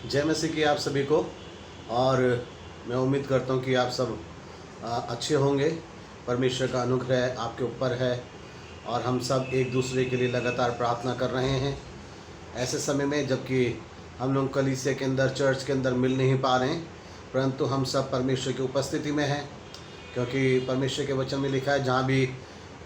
जय मसीह की आप सभी को। और मैं उम्मीद करता हूँ कि आप सब अच्छे होंगे। परमेश्वर का अनुग्रह आपके ऊपर है और हम सब एक दूसरे के लिए लगातार प्रार्थना कर रहे हैं ऐसे समय में जबकि हम लोग कलीसिया के अंदर, चर्च के अंदर मिल नहीं पा रहे हैं, परंतु हम सब परमेश्वर की उपस्थिति में हैं, क्योंकि परमेश्वर के वचन में लिखा है जहाँ भी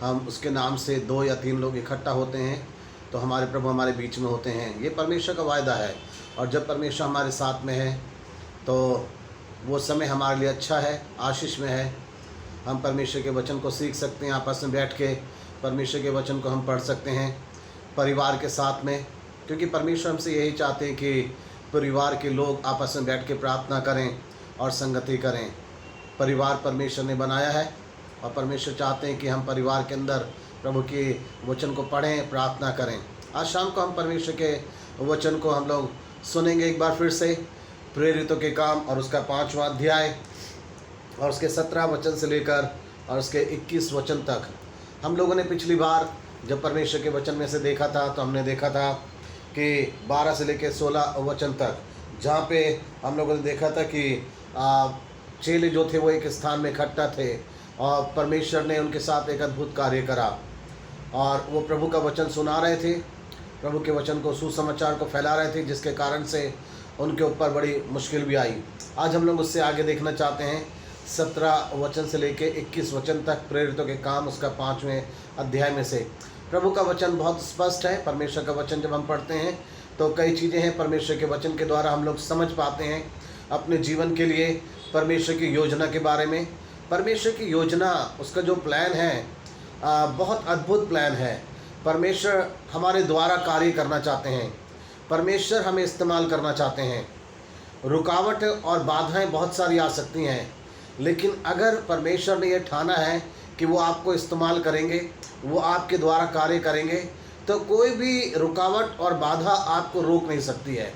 हम उसके नाम से 2 या 3 लोग इकट्ठा होते हैं तो हमारे प्रभु हमारे बीच में होते हैं। ये परमेश्वर का वायदा है और जब परमेश्वर हमारे साथ में है तो वो समय हमारे लिए अच्छा है, आशीष में है। हम परमेश्वर के वचन को सीख सकते हैं, आपस में बैठ के परमेश्वर के वचन को हम पढ़ सकते हैं परिवार के साथ में, क्योंकि परमेश्वर हमसे यही चाहते हैं कि परिवार के लोग आपस में बैठ के प्रार्थना करें और संगति करें। परिवार परमेश्वर ने बनाया है और परमेश्वर चाहते हैं कि हम परिवार के अंदर प्रभु के वचन को पढ़ें, प्रार्थना करें। आज शाम को हम परमेश्वर के वचन को हम लोग सुनेंगे एक बार फिर से, प्रेरितों के काम और उसका 5वां अध्याय और उसके 17 वचन से लेकर और उसके 21 वचन तक। हम लोगों ने पिछली बार जब परमेश्वर के वचन में से देखा था तो हमने देखा था कि 12 से लेकर 16 वचन तक, जहाँ पे हम लोगों ने देखा था कि चेले जो थे वो एक स्थान में इकट्ठा थे और परमेश्वर ने उनके साथ एक अद्भुत कार्य करा और वो प्रभु का वचन सुना रहे थे, प्रभु के वचन को, सुसमाचार को फैला रहे थे, जिसके कारण से उनके ऊपर बड़ी मुश्किल भी आई। आज हम लोग उससे आगे देखना चाहते हैं 17 वचन से लेके 21 वचन तक, प्रेरितों के काम उसका 5वें अध्याय में से। प्रभु का वचन बहुत स्पष्ट है। परमेश्वर का वचन जब हम पढ़ते हैं तो कई चीज़ें हैं परमेश्वर के वचन के द्वारा हम लोग समझ पाते हैं अपने जीवन के लिए, परमेश्वर की योजना के बारे में। परमेश्वर की योजना, उसका जो प्लान है बहुत अद्भुत प्लान है। परमेश्वर हमारे द्वारा कार्य करना चाहते हैं, परमेश्वर हमें इस्तेमाल करना चाहते हैं। रुकावट और बाधाएं बहुत सारी आ सकती हैं, लेकिन अगर परमेश्वर ने यह ठाना है कि वो आपको इस्तेमाल करेंगे, वो आपके द्वारा कार्य करेंगे, तो कोई भी रुकावट और बाधा आपको रोक नहीं सकती है।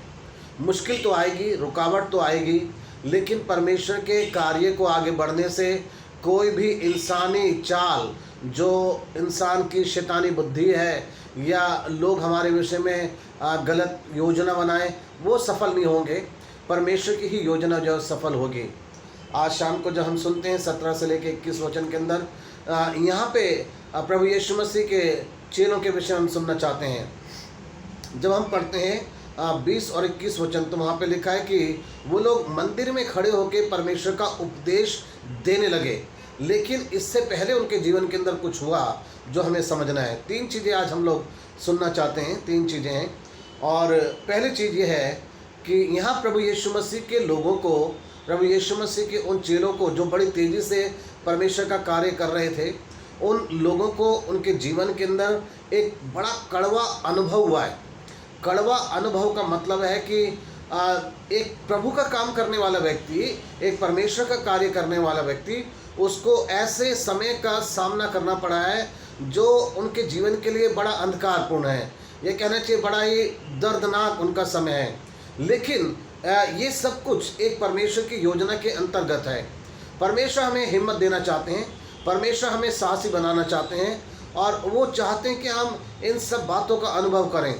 मुश्किल तो आएगी, रुकावट तो आएगी, लेकिन परमेश्वर के कार्य को आगे बढ़ने से कोई भी इंसानी चाल, जो इंसान की शैतानी बुद्धि है या लोग हमारे विषय में गलत योजना बनाएं, वो सफल नहीं होंगे। परमेश्वर की ही योजना जो सफल होगी। आज शाम को जब हम सुनते हैं 17 से लेकर 21 वचन के अंदर, यहाँ पे प्रभु यीशु मसीह के चेलों के विषय हम सुनना चाहते हैं। जब हम पढ़ते हैं 20 और 21 वचन, तो वहाँ पे लिखा है कि वो लोग मंदिर में खड़े होकर परमेश्वर का उपदेश देने लगे, लेकिन इससे पहले उनके जीवन के अंदर कुछ हुआ जो हमें समझना है। 3 चीज़ें आज हम लोग सुनना चाहते हैं, 3 चीज़ें हैं। और पहली चीज़ ये है कि यहाँ प्रभु यीशु मसीह के लोगों को, प्रभु यीशु मसीह के उन चेलों को जो बड़ी तेज़ी से परमेश्वर का कार्य कर रहे थे, उन लोगों को उनके जीवन के अंदर एक बड़ा कड़वा अनुभव हुआ है। कड़वा अनुभव का मतलब है कि एक प्रभु का काम करने वाला व्यक्ति, एक परमेश्वर का कार्य करने वाला व्यक्ति, उसको ऐसे समय का सामना करना पड़ा है जो उनके जीवन के लिए बड़ा अंधकारपूर्ण है। ये कहना चाहिए बड़ा ही दर्दनाक उनका समय है, लेकिन ये सब कुछ एक परमेश्वर की योजना के अंतर्गत है। परमेश्वर हमें हिम्मत देना चाहते हैं, परमेश्वर हमें साहसी बनाना चाहते हैं और वो चाहते हैं कि हम इन सब बातों का अनुभव करें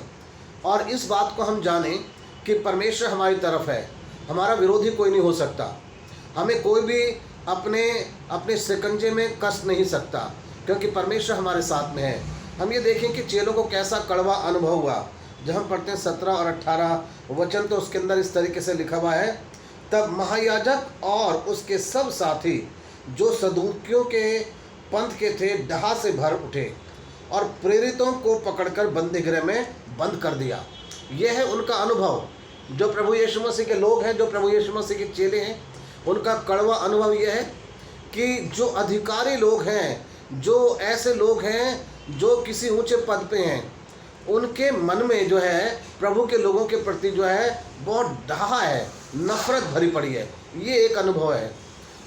और इस बात को हम जानें कि परमेश्वर हमारी तरफ है, हमारा विरोधी कोई नहीं हो सकता। हमें कोई भी अपने शिकंजे में कस नहीं सकता, क्योंकि परमेश्वर हमारे साथ में है। हम ये देखें कि चेलों को कैसा कड़वा अनुभव हुआ। जब हम पढ़ते हैं 17 और 18 वचन, तो उसके अंदर इस तरीके से लिखा हुआ है, तब महायाजक और उसके सब साथी जो सदूकियों के पंथ के थे डहा से भर उठे और प्रेरितों को पकड़कर बंदीगृह में बंद कर दिया। यह है उनका अनुभव। जो प्रभु यीशु मसीह के लोग हैं, जो प्रभु यीशु मसीह के चेले हैं, उनका कड़वा अनुभव यह है कि जो अधिकारी लोग हैं, जो ऐसे लोग हैं जो किसी ऊंचे पद पे हैं, उनके मन में जो है प्रभु के लोगों के प्रति जो है बहुत डहा है, नफरत भरी पड़ी है। ये एक अनुभव है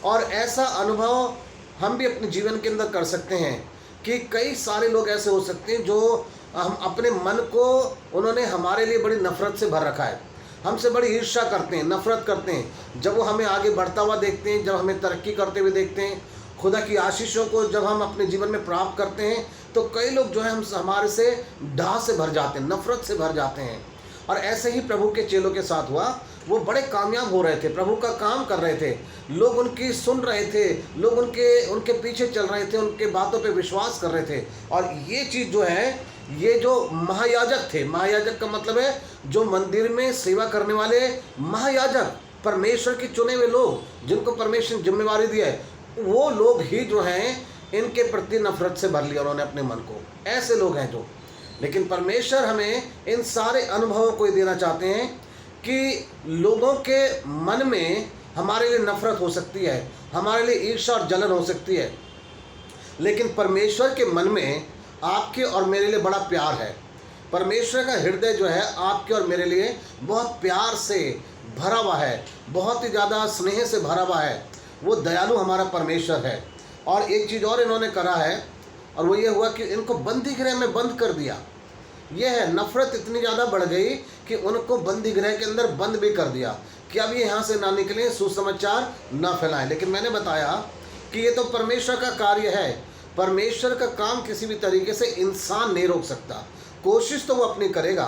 और ऐसा अनुभव हम भी अपने जीवन के अंदर कर सकते हैं कि कई सारे लोग ऐसे हो सकते हैं जो हम अपने मन को, उन्होंने हमारे लिए बड़ी नफरत से भर रखा है, हमसे बड़ी ईर्ष्या करते हैं, नफरत करते हैं। जब वो हमें आगे बढ़ता हुआ देखते हैं, जब हमें तरक्की करते हुए देखते हैं, खुदा की आशीषों को जब हम अपने जीवन में प्राप्त करते हैं, तो कई लोग जो है हमारे से डाह से भर जाते हैं, नफरत से भर जाते हैं और ऐसे ही प्रभु के चेलों के साथ हुआ। वो बड़े कामयाब हो रहे थे, प्रभु का काम कर रहे थे, लोग उनकी सुन रहे थे, लोग उनके पीछे चल रहे थे, उनके बातों पे विश्वास कर रहे थे। और ये चीज़ जो है, ये जो महायाजक थे, महायाजक का मतलब है जो मंदिर में सेवा करने वाले महायाजक, परमेश्वर के चुने हुए लोग जिनको परमेश्वर जिम्मेवारी दिया है, वो लोग ही जो हैं इनके प्रति नफरत से भर लिया उन्होंने अपने मन को। ऐसे लोग हैं जो, लेकिन परमेश्वर हमें इन सारे अनुभवों को देना चाहते हैं कि लोगों के मन में हमारे लिए नफरत हो सकती है, हमारे लिए ईर्ष्या और जलन हो सकती है, लेकिन परमेश्वर के मन में आपके और मेरे लिए बड़ा प्यार है। परमेश्वर का हृदय जो है आपके और मेरे लिए बहुत प्यार से भरा हुआ है, बहुत ही ज़्यादा स्नेह से भरा हुआ है। वो दयालु हमारा परमेश्वर है। और एक चीज़ और इन्होंने करा है, और वो ये हुआ कि इनको बंदी गृह में बंद कर दिया। ये है, नफरत इतनी ज़्यादा बढ़ गई कि उनको बंदी गृह के अंदर बंद भी कर दिया कि अब ये यहाँ से ना निकलें, सुसमाचार ना फैलाएं। लेकिन मैंने बताया कि ये तो परमेश्वर का कार्य है। परमेश्वर का काम किसी भी तरीके से इंसान नहीं रोक सकता। कोशिश तो वो अपनी करेगा,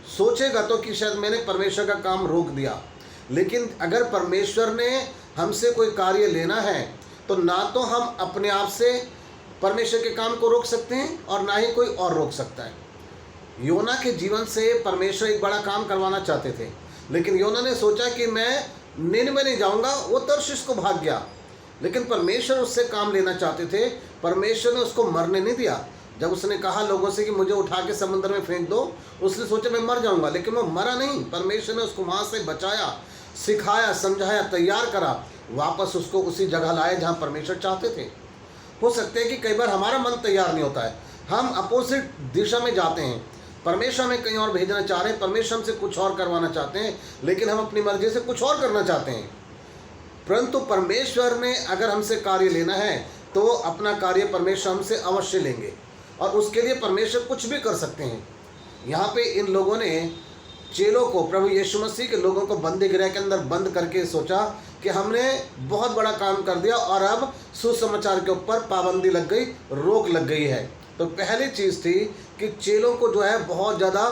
सोचेगा तो कि शायद मैंने परमेश्वर का काम रोक दिया, लेकिन अगर परमेश्वर ने हमसे कोई कार्य लेना है तो ना तो हम अपने आप से परमेश्वर के काम को रोक सकते हैं और ना ही कोई और रोक सकता है। योना के जीवन से परमेश्वर एक बड़ा काम करवाना चाहते थे, लेकिन योना ने सोचा कि मैं निनवे नहीं जाऊंगा, वो तर्शीश को भाग गया। लेकिन परमेश्वर उससे काम लेना चाहते थे। परमेश्वर ने उसको मरने नहीं दिया। जब उसने कहा लोगों से कि मुझे उठा के समुद्र में फेंक दो, उसने सोचा मैं मर जाऊंगा, लेकिन वो मरा नहीं। परमेश्वर ने उसको वहाँ से बचाया, सिखाया, समझाया, तैयार करा, वापस उसको उसी जगह लाए जहाँ परमेश्वर चाहते थे। हो सकते हैं कि कई बार हमारा मन तैयार नहीं होता है, हम अपोजिट दिशा में जाते हैं, परमेश्वर हमें कहीं और भेजना चाह रहे हैं, परमेश्वर हमसे कुछ और करवाना चाहते हैं, लेकिन हम अपनी मर्जी से कुछ और करना चाहते हैं। परंतु परमेश्वर ने अगर हमसे कार्य लेना है तो अपना कार्य परमेश्वर हमसे अवश्य लेंगे, और उसके लिए परमेश्वर कुछ भी कर सकते हैं। यहाँ पे इन लोगों ने चेलों को, प्रभु यीशु मसीह के लोगों को बंदी गृह के अंदर बंद करके सोचा कि हमने बहुत बड़ा काम कर दिया और अब सुसमाचार के ऊपर पाबंदी लग गई, रोक लग गई है। तो पहली चीज़ थी कि चेलों को जो है बहुत ज़्यादा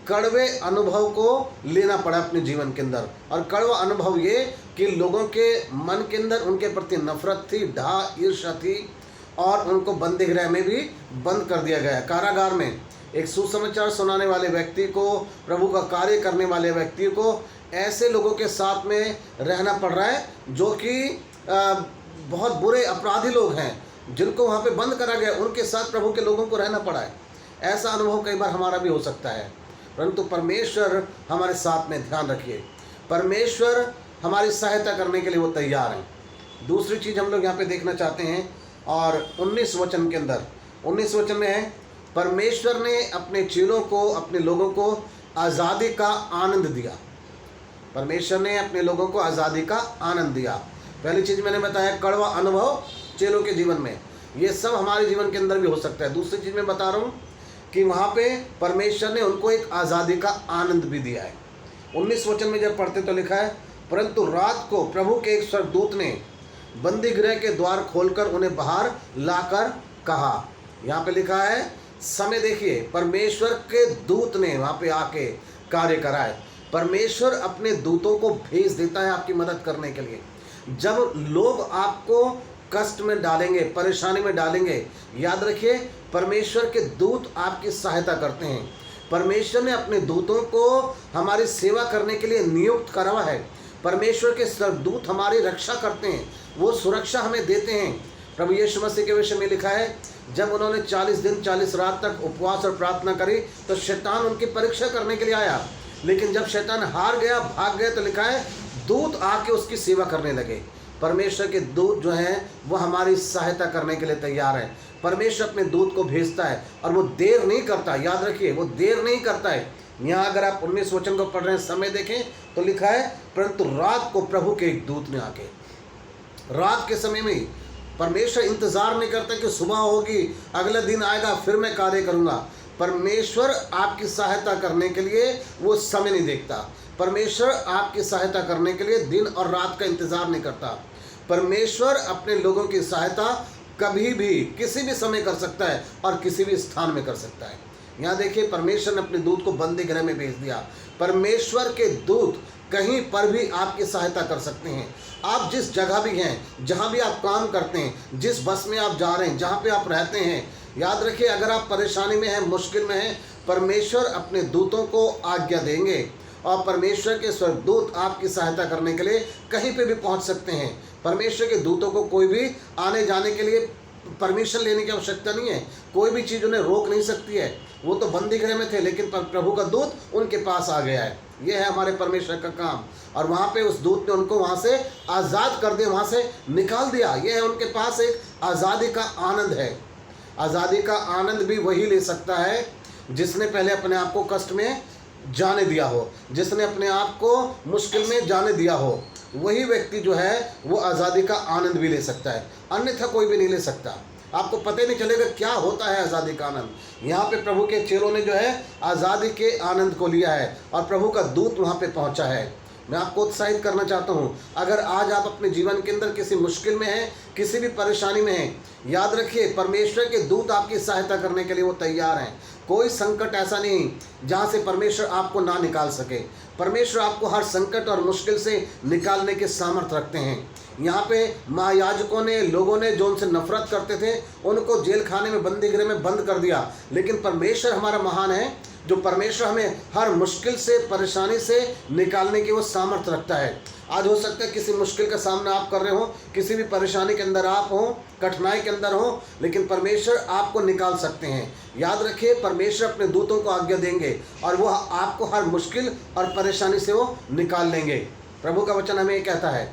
कड़वे अनुभव को लेना पड़ा अपने जीवन के अंदर। और कड़वा अनुभव ये कि लोगों के मन के अंदर उनके प्रति नफरत थी, ढाह, ईर्ष्या थी, और उनको बंदी गृह में भी बंद कर दिया गया। कारागार में एक सुसमाचार सुनाने वाले व्यक्ति को, प्रभु का कार्य करने वाले व्यक्ति को, ऐसे लोगों के साथ में रहना पड़ रहा है जो कि बहुत बुरे अपराधी लोग हैं, जिनको वहाँ पे बंद करा गया, उनके साथ प्रभु के लोगों को रहना पड़ा है। ऐसा अनुभव कई बार हमारा भी हो सकता है, परंतु परमेश्वर हमारे साथ में, ध्यान रखिए, परमेश्वर हमारी सहायता करने के लिए वो तैयार हैं। दूसरी चीज़ हम लोग यहाँ पे देखना चाहते हैं, और 19 वचन के अंदर, 19 वचन में है, परमेश्वर ने अपने चेलों को, अपने लोगों को आज़ादी का आनंद दिया। परमेश्वर ने अपने लोगों को आज़ादी का आनंद दिया। पहली चीज़ मैंने बताया, कड़वा अनुभव चेलों के जीवन में, ये सब हमारे जीवन के अंदर भी हो सकता है। दूसरी चीज़ मैं बता रहा हूँ कि वहाँ पे परमेश्वर ने उनको एक आज़ादी का आनंद भी दिया है। 19 वचन में जब पढ़ते तो लिखा है, परंतु रात को प्रभु के एक स्वर्गदूत ने बंदी गृह के द्वार खोलकर उन्हें बाहर लाकर कहा। यहाँ पे लिखा है, समय देखिए, परमेश्वर के दूत ने वहाँ पे आके कार्य करा है। परमेश्वर अपने दूतों को भेज देता है आपकी मदद करने के लिए। जब लोग आपको कष्ट में डालेंगे, परेशानी में डालेंगे, याद रखिए परमेश्वर के दूत आपकी सहायता करते हैं। परमेश्वर ने अपने दूतों को हमारी सेवा करने के लिए नियुक्त करा हुआ है। परमेश्वर के स्वर्गदूत हमारी रक्षा करते हैं, वो सुरक्षा हमें देते हैं। प्रभु यीशु मसीह के विषय में लिखा है, जब उन्होंने 40 दिन 40 रात तक उपवास और प्रार्थना करी तो शैतान उनकी परीक्षा करने के लिए आया, लेकिन जब शैतान हार गया, भाग गया, तो लिखा है दूत आके उसकी सेवा करने लगे। परमेश्वर के दूत जो हैं वो हमारी सहायता करने के लिए तैयार है। परमेश्वर अपने दूत को भेजता है और वो देर नहीं करता, याद रखिए वो देर नहीं करता है। यहाँ अगर आप 19 वचन को पढ़ रहे हैं, समय देखें तो लिखा है, परंतु रात को प्रभु के एक दूत ने आके, रात के समय में परमेश्वर इंतजार नहीं करता कि सुबह होगी, अगले दिन आएगा, फिर मैं कार्य करूँगा। परमेश्वर आपकी सहायता करने के लिए वो समय नहीं देखता। परमेश्वर आपकी सहायता करने के लिए दिन और रात का इंतजार नहीं करता। परमेश्वर अपने लोगों की सहायता कभी भी, किसी भी समय कर सकता है और किसी भी स्थान में कर सकता है। यहाँ देखिए परमेश्वर ने अपने दूत को बंदी गृह में भेज दिया। परमेश्वर के दूत कहीं पर भी आपकी सहायता कर सकते हैं। आप जिस जगह भी हैं, जहाँ भी आप काम करते हैं, जिस बस में आप जा रहे हैं, जहाँ पे आप रहते हैं, याद रखिए अगर आप परेशानी में हैं, मुश्किल में हैं, परमेश्वर अपने दूतों को आज्ञा देंगे और परमेश्वर के स्वर्गदूत आपकी सहायता करने के लिए कहीं पे भी पहुंच सकते हैं। परमेश्वर के दूतों को कोई भी आने जाने के लिए परमिशन लेने की आवश्यकता नहीं है, कोई भी चीज़ उन्हें रोक नहीं सकती है। वो तो बंदी गृह में थे, लेकिन प्रभु का दूत उनके पास आ गया है। ये है हमारे परमेश्वर का काम। और वहाँ पे उस दूत ने उनको वहाँ से आज़ाद कर दिया, वहाँ से निकाल दिया। ये है उनके पास एक आज़ादी का आनंद है। आज़ादी का आनंद भी वही ले सकता है जिसने पहले अपने आप को कष्ट में जाने दिया हो, जिसने अपने आप को मुश्किल में जाने दिया हो। वही व्यक्ति जो है वो आज़ादी का आनंद भी ले सकता है, अन्यथा कोई भी नहीं ले सकता। आपको पता ही नहीं चलेगा क्या होता है आज़ादी का आनंद। यहाँ पे प्रभु के चेलों ने जो है आज़ादी के आनंद को लिया है और प्रभु का दूत वहाँ पे पहुँचा है। मैं आपको उत्साहित करना चाहता हूँ, अगर आज आप अपने जीवन के अंदर किसी मुश्किल में हैं, किसी भी परेशानी में हैं, याद रखिए परमेश्वर के दूत आपकी सहायता करने के लिए वो तैयार हैं। कोई संकट ऐसा नहीं जहाँ से परमेश्वर आपको ना निकाल सके। परमेश्वर आपको हर संकट और मुश्किल से निकालने के सामर्थ्य रखते हैं। यहाँ पे महायाजकों ने, लोगों ने जो उनसे नफरत करते थे, उनको जेल खाने में, बंदी गृह में बंद कर दिया। लेकिन परमेश्वर हमारा महान है, जो परमेश्वर हमें हर मुश्किल से, परेशानी से निकालने की वो सामर्थ्य रखता है। आज हो सकता है किसी मुश्किल का सामना आप कर रहे हो, किसी भी परेशानी के अंदर आप हो, कठिनाई के अंदर हो, लेकिन परमेश्वर आपको निकाल सकते हैं। याद रखिए परमेश्वर अपने दूतों को आज्ञा देंगे और वो आपको हर मुश्किल और परेशानी से वो निकाल लेंगे। प्रभु का वचन हमें ये कहता है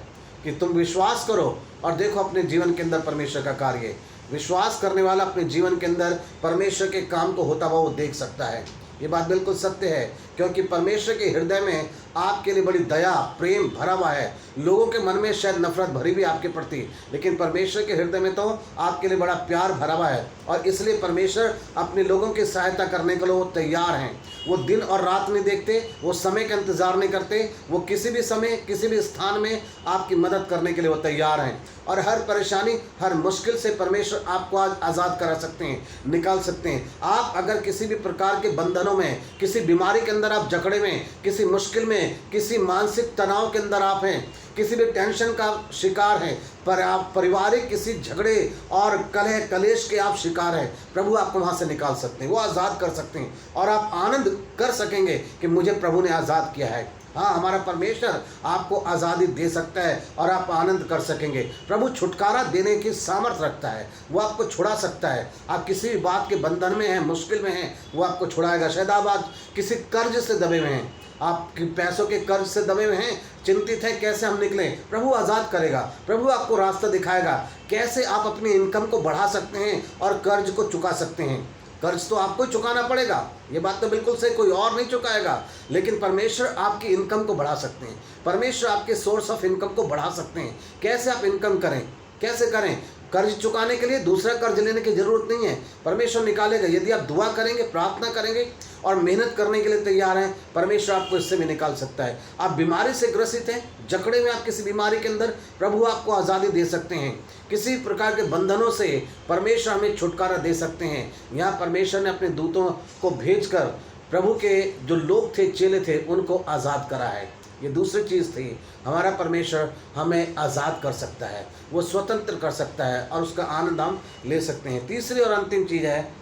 कि तुम विश्वास करो और देखो अपने जीवन के अंदर परमेश्वर का कार्य। विश्वास करने वाला अपने जीवन के अंदर परमेश्वर के काम को होता हुआ वो देख सकता है। ये बात बिल्कुल सत्य है, क्योंकि परमेश्वर के हृदय में आपके लिए बड़ी दया, प्रेम भरा हुआ है। लोगों के मन में शायद नफरत भरी भी आपके प्रति, लेकिन परमेश्वर के हृदय में तो आपके लिए बड़ा प्यार भरा हुआ है। और इसलिए परमेश्वर अपने लोगों की सहायता करने के लिए वो तैयार हैं। वो दिन और रात नहीं देखते, वो समय का इंतज़ार नहीं करते, वो किसी भी समय, किसी भी स्थान में आपकी मदद करने के लिए वो तैयार हैं। और हर परेशानी, हर मुश्किल से परमेश्वर आपको आज आज़ाद करा सकते हैं, निकाल सकते हैं। आप अगर किसी भी प्रकार के बंधनों में, किसी बीमारी के अंदर आप जकड़े में, किसी मुश्किल में, किसी मानसिक तनाव के अंदर आप हैं, किसी भी टेंशन का शिकार हैं, पर आप पारिवारिक किसी झगड़े और कलह कलेश के आप शिकार हैं, प्रभु आपको वहाँ से निकाल सकते हैं, वो आज़ाद कर सकते हैं। और आप आनंद कर सकेंगे कि मुझे प्रभु ने आज़ाद किया है। हाँ, हमारा परमेश्वर आपको आज़ादी दे सकता है और आप आनंद कर सकेंगे। प्रभु छुटकारा देने की सामर्थ्य रखता है, वो आपको छुड़ा सकता है। आप किसी भी बात के बंधन में हैं, मुश्किल में हैं, वो आपको छुड़ाएगा। शायद आप आज किसी कर्ज से दबे हुए हैं, आप पैसों के कर्ज से दबे हुए हैं, चिंतित हैं कैसे हम निकलें, प्रभु आज़ाद करेगा। प्रभु आपको रास्ता दिखाएगा कैसे आप अपनी इनकम को बढ़ा सकते हैं और कर्ज को चुका सकते हैं। कर्ज तो आपको चुकाना पड़ेगा, ये बात तो बिल्कुल सही, कोई और नहीं चुकाएगा, लेकिन परमेश्वर आपकी इनकम को बढ़ा सकते हैं। परमेश्वर आपके सोर्स ऑफ इनकम को बढ़ा सकते हैं। कैसे आप इनकम करें, कैसे करें? कर्ज चुकाने के लिए दूसरा कर्ज लेने की जरूरत नहीं है, परमेश्वर निकालेगा। यदि आप दुआ करेंगे, प्रार्थना करेंगे और मेहनत करने के लिए तैयार हैं, परमेश्वर आपको इससे भी निकाल सकता है। आप बीमारी से ग्रसित हैं, जकड़े हुए आप किसी बीमारी के अंदर, प्रभु आपको आज़ादी दे सकते हैं। किसी प्रकार के बंधनों से परमेश्वर हमें छुटकारा दे सकते हैं। यहाँ परमेश्वर ने अपने दूतों को भेजकर प्रभु के जो लोग थे, चेले थे, उनको आज़ाद करा है। ये दूसरी चीज़ थी, हमारा परमेश्वर हमें आज़ाद कर सकता है, वो स्वतंत्र कर सकता है और उसका आनंद हम ले सकते हैं। तीसरी और अंतिम चीज़ है,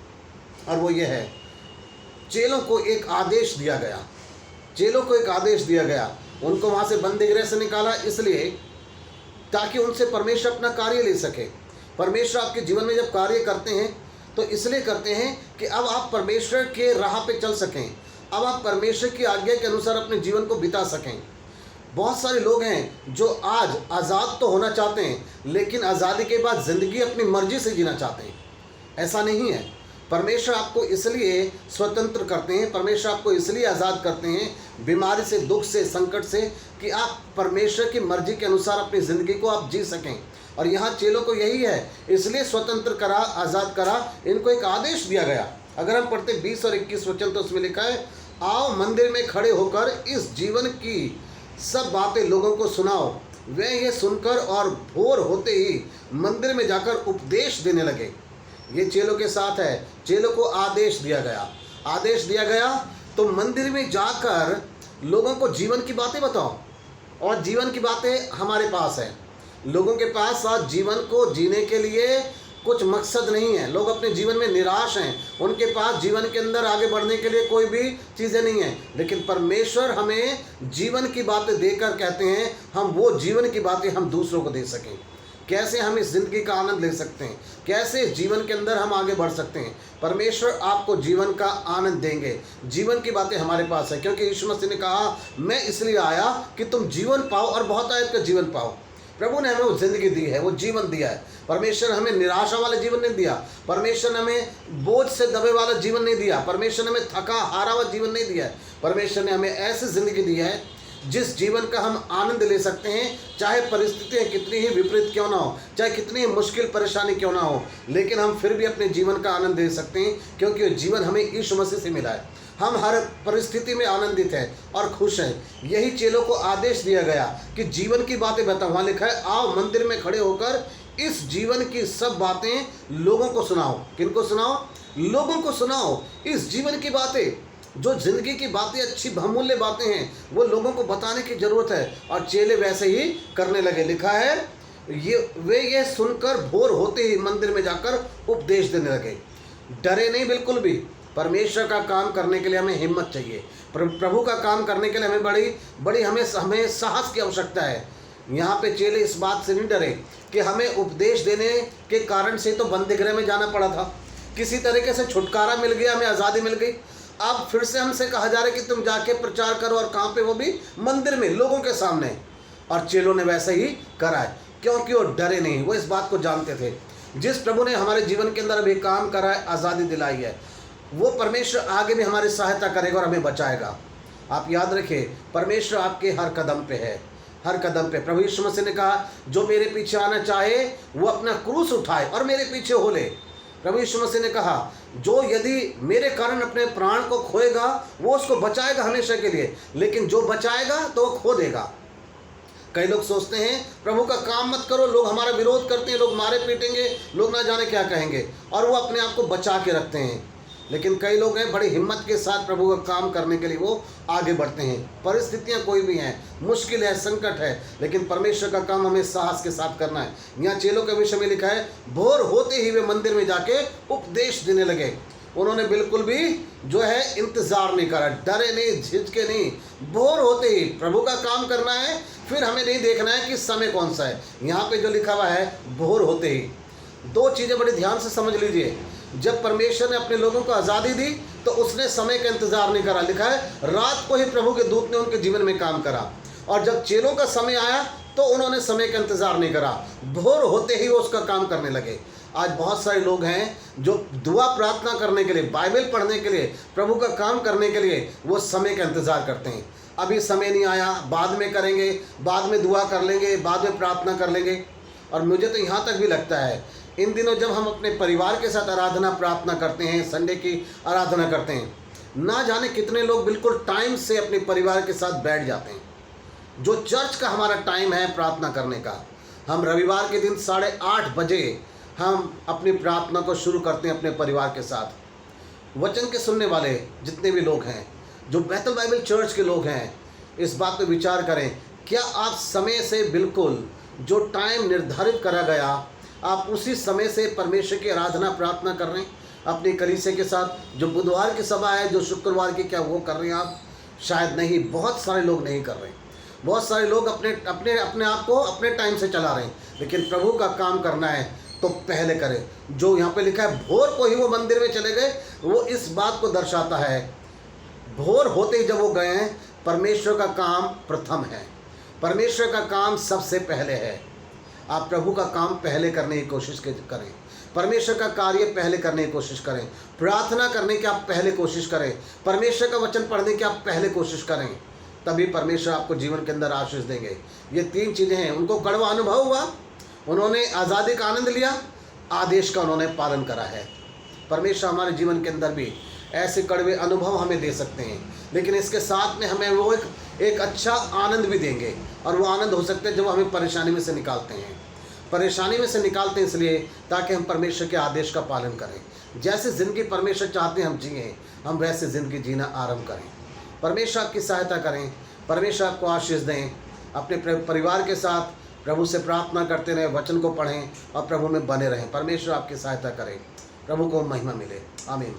और वो ये है, चेलों को एक आदेश दिया गया। चेलों को एक आदेश दिया गया, उनको वहाँ से बंदी गृह से निकाला इसलिए ताकि उनसे परमेश्वर अपना कार्य ले सके। परमेश्वर आपके जीवन में जब कार्य करते हैं तो इसलिए करते हैं कि अब आप परमेश्वर के राह पे चल सकें, अब आप परमेश्वर की आज्ञा के अनुसार अपने जीवन को बिता सकें। बहुत सारे लोग हैं जो आज आज़ाद तो होना चाहते हैं, लेकिन आज़ादी के बाद ज़िंदगी अपनी मर्जी से जीना चाहते हैं। ऐसा नहीं है। परमेश्वर आपको इसलिए स्वतंत्र करते हैं, परमेश्वर आपको इसलिए आज़ाद करते हैं बीमारी से, दुख से, संकट से, कि आप परमेश्वर की मर्जी के अनुसार अपनी ज़िंदगी को आप जी सकें। और यहाँ चेलों को यही है, इसलिए स्वतंत्र करा, आज़ाद करा, इनको एक आदेश दिया गया। अगर हम पढ़ते 20 और 21 वचन तो उसमें लिखा है, आओ मंदिर में खड़े होकर इस जीवन की सब बातें लोगों को सुनाओ। वे ये सुनकर और भोर होते ही मंदिर में जाकर उपदेश देने लगे। ये चेलों के साथ है, चेलों को आदेश दिया गया। आदेश दिया गया, तो मंदिर में जाकर लोगों को जीवन की बातें बताओ। और जीवन की बातें हमारे पास है। लोगों के पास आज जीवन को जीने के लिए कुछ मकसद नहीं है। लोग अपने जीवन में निराश हैं, उनके पास जीवन के अंदर आगे बढ़ने के लिए कोई भी चीज़ें नहीं हैं। लेकिन परमेश्वर हमें जीवन की बातें देकर कहते हैं हम वो जीवन की बातें हम दूसरों को दे सकें। कैसे हम इस ज़िंदगी का आनंद ले सकते हैं, कैसे इस जीवन के अंदर हम आगे बढ़ सकते हैं। परमेश्वर आपको जीवन का आनंद देंगे। जीवन की बातें हमारे पास है, क्योंकि यीशु मसीह ने कहा मैं इसलिए आया कि तुम जीवन पाओ और बहुत आयत का जीवन पाओ। प्रभु ने हमें वो ज़िंदगी दी है, वो जीवन दिया है। परमेश्वर हमें निराशा वाला जीवन नहीं दिया। परमेश्वर ने हमें बोझ से दबे वाला जीवन नहीं दिया। परमेश्वर ने हमें थका हारा हुआ जीवन नहीं दिया है। परमेश्वर ने हमें ऐसी ज़िंदगी दी है जिस जीवन का हम आनंद ले सकते हैं, चाहे परिस्थितियाँ कितनी ही विपरीत क्यों ना हो, चाहे कितनी ही मुश्किल परेशानी क्यों ना हो, लेकिन हम फिर भी अपने जीवन का आनंद ले सकते हैं, क्योंकि जीवन हमें यीशु मसीह से मिला है। हम हर परिस्थिति में आनंदित हैं और खुश हैं। यही चेलों को आदेश दिया गया कि जीवन की बातें बताओ। वहाँ लिखा है आओ मंदिर में खड़े होकर इस जीवन की सब बातें लोगों को सुनाओ। किनको सुनाओ? लोगों को सुनाओ। इस जीवन की बातें, जो ज़िंदगी की बातें, अच्छी बहुमूल्य बातें हैं, वो लोगों को बताने की ज़रूरत है। और चेले वैसे ही करने लगे। लिखा है वे ये सुनकर भोर होते ही मंदिर में जाकर उपदेश देने लगे। डरे नहीं बिल्कुल भी। परमेश्वर का काम करने के लिए हमें हिम्मत चाहिए। प्रभु का काम करने के लिए हमें बड़ी हमें साहस की आवश्यकता है। यहाँ पे चेले इस बात से नहीं डरे कि हमें उपदेश देने के कारण से तो बंदीगृह में जाना पड़ा था, किसी तरीके से छुटकारा मिल गया, हमें आज़ादी मिल गई। अब फिर से हमसे कहा जा रहा है कि तुम जाके प्रचार करो, और कहाँ पे? वो भी मंदिर में, लोगों के सामने। और चेलों ने वैसे ही करा है, क्योंकि वो डरे नहीं। वो इस बात को जानते थे जिस प्रभु ने हमारे जीवन के अंदर अभी काम करा है, आज़ादी दिलाई है, वो परमेश्वर आगे भी हमारी सहायता करेगा और हमें बचाएगा। आप याद रखिए, परमेश्वर आपके हर कदम पे है, हर कदम पे। प्रभु यीशु मसीह ने कहा जो मेरे पीछे आना चाहे वो अपना क्रूस उठाए और मेरे पीछे हो ले। प्रभु यीशु मसीह ने कहा जो यदि मेरे कारण अपने प्राण को खोएगा वो उसको बचाएगा हमेशा के लिए, लेकिन जो बचाएगा तो वो खो देगा। कई लोग सोचते हैं प्रभु का काम मत करो, लोग हमारा विरोध करते हैं, लोग मारे पीटेंगे, लोग ना जाने क्या कहेंगे, और वो अपने आप को बचा के रखते हैं। लेकिन कई लोग हैं बड़ी हिम्मत के साथ प्रभु का काम करने के लिए वो आगे बढ़ते हैं। परिस्थितियां कोई भी हैं, मुश्किल है, संकट है, लेकिन परमेश्वर का काम हमें साहस के साथ करना है। यहाँ चेलों के विषय में लिखा है भोर होते ही वे मंदिर में जाके उपदेश देने लगे। उन्होंने बिल्कुल भी जो है इंतज़ार नहीं करा, डरे नहीं, झिझके नहीं। भोर होते ही प्रभु का काम करना है, फिर हमें नहीं देखना है कि समय कौन सा है। यहाँ पे जो लिखा हुआ है भोर होते ही, दो चीज़ें बड़े ध्यान से समझ लीजिए। जब परमेश्वर ने अपने लोगों को आज़ादी दी तो उसने समय का इंतज़ार नहीं करा। लिखा है रात को ही प्रभु के दूत ने उनके जीवन में काम करा, और जब चेलों का समय आया तो उन्होंने समय का इंतज़ार नहीं करा, भोर होते ही वो उसका काम करने लगे। आज बहुत सारे लोग हैं जो दुआ प्रार्थना करने के लिए, बाइबल पढ़ने के लिए, प्रभु का काम करने के लिए वो समय का इंतज़ार करते हैं। अभी समय नहीं आया, बाद में करेंगे, बाद में दुआ कर लेंगे, बाद में प्रार्थना कर लेंगे। और मुझे तो यहाँ तक भी लगता है इन दिनों जब हम अपने परिवार के साथ आराधना प्रार्थना करते हैं, संडे की आराधना करते हैं, ना जाने कितने लोग बिल्कुल टाइम से अपने परिवार के साथ बैठ जाते हैं। जो चर्च का हमारा टाइम है प्रार्थना करने का, हम रविवार के दिन 8:30 बजे हम अपनी प्रार्थना को शुरू करते हैं अपने परिवार के साथ। वचन के सुनने वाले जितने भी लोग हैं, जो बैतल बाइबल चर्च के लोग हैं, इस बात पर विचार करें, क्या आप समय से बिल्कुल जो टाइम निर्धारित करा गया आप उसी समय से परमेश्वर की आराधना प्रार्थना कर रहे हैं अपनी कलीसिया के साथ? जो बुधवार की सभा है, जो शुक्रवार की, क्या वो कर रहे हैं आप? शायद नहीं, बहुत सारे लोग नहीं कर रहे हैं। बहुत सारे लोग अपने आप को अपने टाइम से चला रहे हैं। लेकिन प्रभु का काम करना है तो पहले करें। जो यहाँ पे लिखा है भोर को ही वो मंदिर में चले गए, वो इस बात को दर्शाता है भोर होते ही जब वो गए हैं, परमेश्वर का काम प्रथम है, परमेश्वर का काम सबसे पहले है। आप प्रभु का काम पहले करने की कोशिश करें, परमेश्वर का कार्य पहले करने की कोशिश करें, प्रार्थना करने की आप पहले कोशिश करें, परमेश्वर का वचन पढ़ने की आप पहले कोशिश करें, तभी परमेश्वर आपको जीवन के अंदर आशीष देंगे। ये 3 चीज़ें हैं। उनको कड़वा अनुभव हुआ, उन्होंने आज़ादी का आनंद लिया, आदेश का उन्होंने पालन करा है। परमेश्वर हमारे जीवन के अंदर भी ऐसे कड़वे अनुभव हमें दे सकते हैं, लेकिन इसके साथ में हमें वो एक अच्छा आनंद भी देंगे, और वो आनंद हो सकता है जब हमें परेशानी में से निकालते हैं। परेशानी में से निकालते हैं इसलिए ताकि हम परमेश्वर के आदेश का पालन करें। जैसे ज़िंदगी परमेश्वर चाहते हैं हम जिएँ, हम वैसे ज़िंदगी जीना आरंभ करें। परमेश्वर आपकी सहायता करें, परमेश्वर आपको आशीष दें। अपने परिवार के साथ प्रभु से प्रार्थना करते रहें, वचन को पढ़ें और प्रभु में बने रहें। परमेश्वर आपकी सहायता करें। प्रभु को महिमा मिले। आमीन।